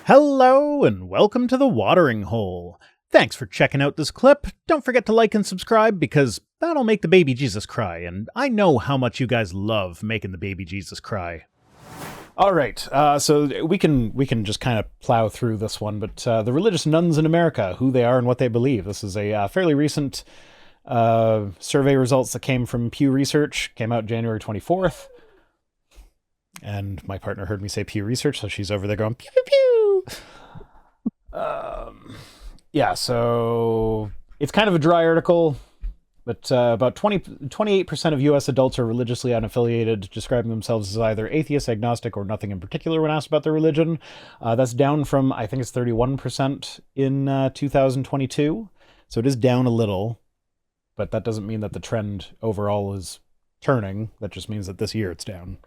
Hello and welcome to The Watering Hole. Thanks for checking out this clip. Don't forget to like and subscribe because that'll make the baby Jesus cry, and I know how much you guys love making the baby Jesus cry. All right, so we can just kind of plow through this one, but the religious nuns in America, who they are and what they believe. This is a fairly recent survey results that came from Pew Research, came out January 24th. And my partner heard me say Pew Research, so she's over there going, pew, pew, pew. Yeah, so it's kind of a dry article, but about 28% of U.S. adults are religiously unaffiliated, describing themselves as either atheist, agnostic, or nothing in particular when asked about their religion. That's down from, I think it's 31% in 2022. So it is down a little, but that doesn't mean that the trend overall is turning. That just means that this year it's down.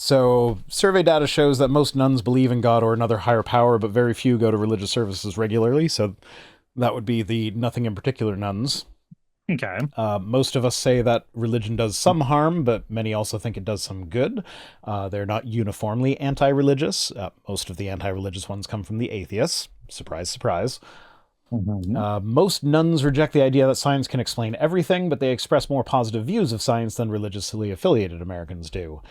So survey data shows that most nuns believe in God or another higher power, but very few go to religious services regularly. So that would be the nothing in particular nuns. Okay. Most of us say that religion does some harm, but many also think it does some good. They're not uniformly anti-religious. Most of the anti-religious ones come from the atheists. Surprise, surprise. Mm-hmm. Most nuns reject the idea that science can explain everything, but they express more positive views of science than religiously affiliated Americans do.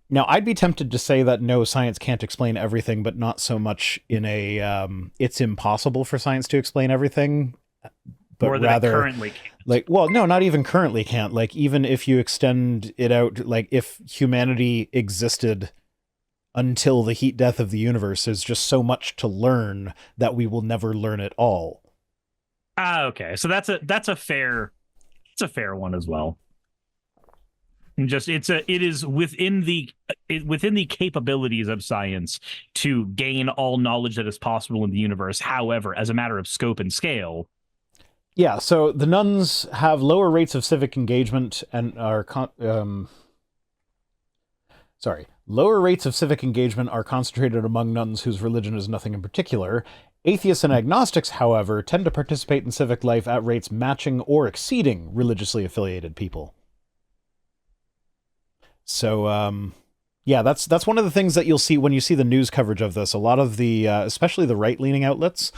Now, I'd be tempted to say that no, science can't explain everything, but not so much in a it's impossible for science to explain everything, but Or that rather it currently can't. like, well, no, not even currently can't. Like, even if you extend it out, like if humanity existed until the heat death of the universe, there's just so much to learn that we will never learn it all. Okay. So that's a fair one as well. And just it is within the capabilities of science to gain all knowledge that is possible in the universe. However, as a matter of scope and scale. Yeah, so the nuns have lower rates of civic engagement and are lower rates of civic engagement are concentrated among nuns whose religion is nothing in particular. Atheists and agnostics, however, tend to participate in civic life at rates matching or exceeding religiously affiliated people. So, yeah, that's one of the things that you'll see when you see the news coverage of this. A lot of the, especially the right-leaning outlets,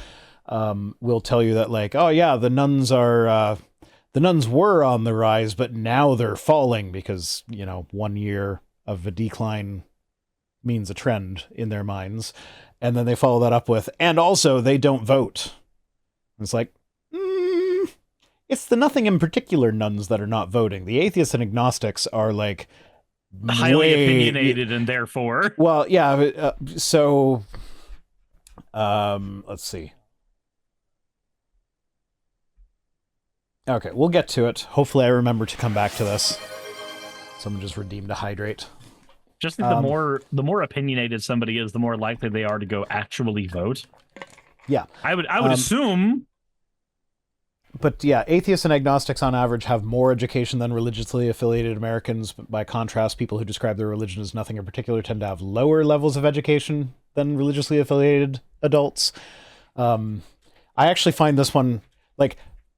will tell you that, like, oh yeah, the nuns were on the rise, but now they're falling because, 1 year of a decline means a trend in their minds. And then they follow that up with, and also they don't vote. And it's like, it's the nothing in particular nuns that are not voting. The atheists and agnostics are like Highly opinionated and therefore. Well, yeah. So, let's see. Okay, we'll get to it. Hopefully I remember to come back to this. Someone just redeemed a hydrate. Just think the more opinionated somebody is, the more likely they are to go actually vote. Yeah. I would assume. But yeah, atheists and agnostics on average have more education than religiously affiliated Americans. By contrast, people who describe their religion as nothing in particular tend to have lower levels of education than religiously affiliated adults. I actually find this one, like,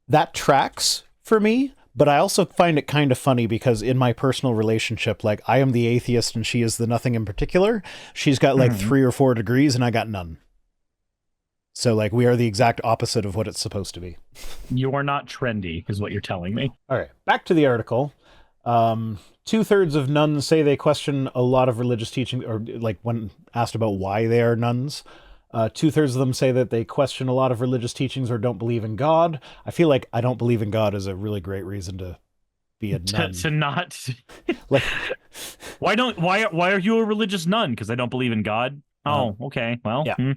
that tracks for me, but I also find it kind of funny because in my personal relationship, like, I am the atheist and she is the nothing in particular. She's got like 3 or 4 degrees and I got none. So, like, we are the exact opposite of what it's supposed to be. You are not trendy, is what you're telling me. All right, back to the article. 2/3 of nuns say they question a lot of religious teaching, or like when asked about why they are nuns, 2/3 of them say that they question a lot of religious teachings or don't believe in God. I feel like I don't believe in God is a really great reason to be a nun. To not like, why are you a religious nun? Because I don't believe in God. Oh, okay. Well, yeah.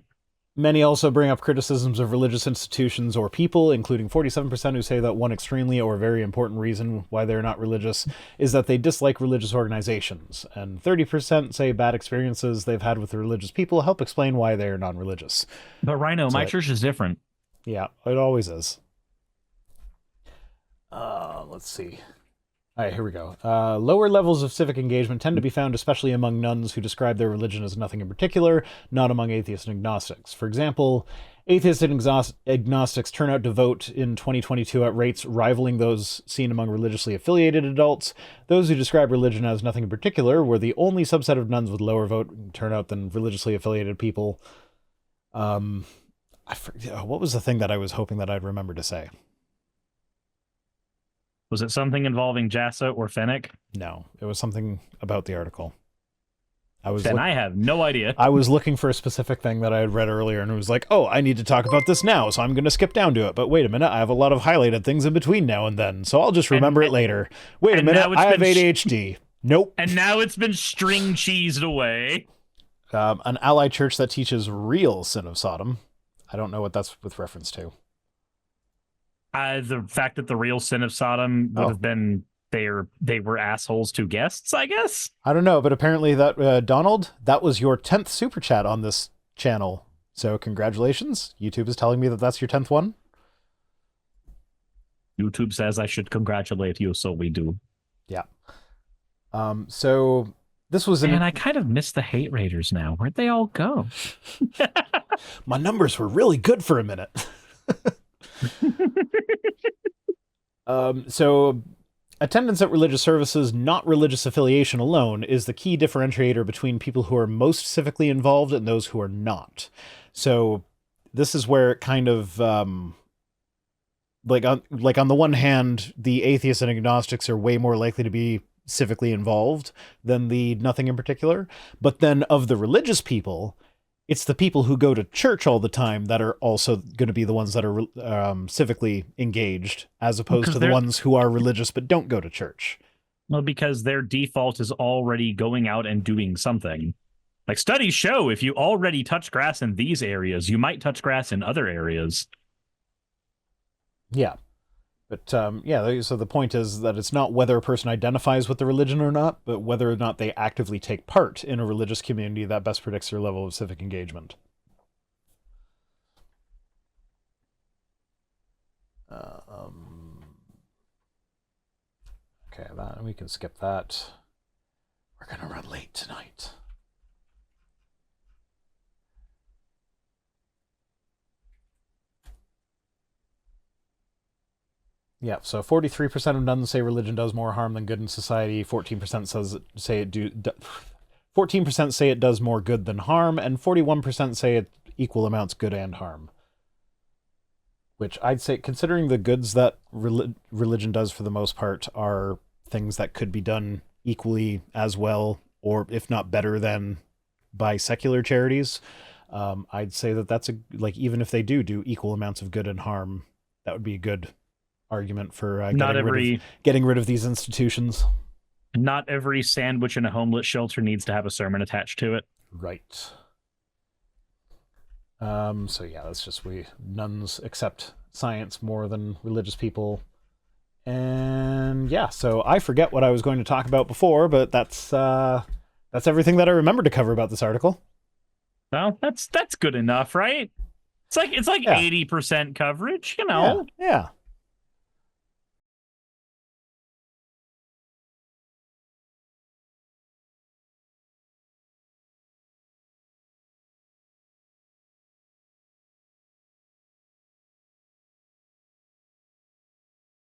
Many also bring up criticisms of religious institutions or people, including 47% who say that one extremely or very important reason why they're not religious is that they dislike religious organizations. And 30% say bad experiences they've had with religious people help explain why they are non-religious. But Rhino, my church is different. Yeah, it always is. Let's see. All right, here we go. Lower levels of civic engagement tend to be found especially among nuns who describe their religion as nothing in particular, not among atheists and agnostics. For example, Atheists and agnostics turn out to vote in 2022 at rates rivaling those seen among religiously affiliated adults. Those who describe religion as nothing in particular were the only subset of nuns with lower vote turnout than religiously affiliated people. What was the thing that I was hoping that I'd remember to say? Was it something involving Jassa or Fennec? No, it was something about the article. I have no idea. I was looking for a specific thing that I had read earlier, and it was like, oh, I need to talk about this now, so I'm going to skip down to it. But wait a minute, I have a lot of highlighted things in between now and then, so I'll just remember it later. Wait a minute, I have ADHD. Nope. And now it's been string cheesed away. An ally church that teaches real sin of Sodom. I don't know what that's with reference to. The fact that the real sin of Sodom would have been they were assholes to guests, I guess. I don't know, but apparently that Donald, that was your 10th super chat on this channel. So congratulations. YouTube is telling me that that's your 10th one. YouTube says I should congratulate you, so we do. Yeah. So this was and I kind of miss the hate raiders now. Where'd they all go? My numbers were really good for a minute. So attendance at religious services, not religious affiliation alone, is the key differentiator between people who are most civically involved and those who are not. So this is where it kind of like on the one hand, the atheists and agnostics are way more likely to be civically involved than the nothing in particular. But then of the religious people, it's the people who go to church all the time that are also going to be the ones that are civically engaged, as opposed to the ones who are religious but don't go to church. Well, because their default is already going out and doing something. Like studies show, if you already touch grass in these areas, you might touch grass in other areas. Yeah. But so the point is that it's not whether a person identifies with the religion or not, but whether or not they actively take part in a religious community that best predicts their level of civic engagement. Okay, we can skip that. We're going to run late tonight. Yeah, so 43% of nuns say religion does more harm than good in society. 14% say it does more good than harm, and 41% say it equal amounts good and harm. Which I'd say, considering the goods that religion does for the most part are things that could be done equally as well, or if not better than, by secular charities, I'd say that that's even if they do equal amounts of good and harm, that would be a good argument for getting rid of these institutions. Not every sandwich in a homeless shelter needs to have a sermon attached to it. Right. So yeah, that's just nuns accept science more than religious people. And yeah, so I forget what I was going to talk about before, but that's everything that I remembered to cover about this article. Well, that's good enough, right? It's like 80% coverage, you know. Yeah.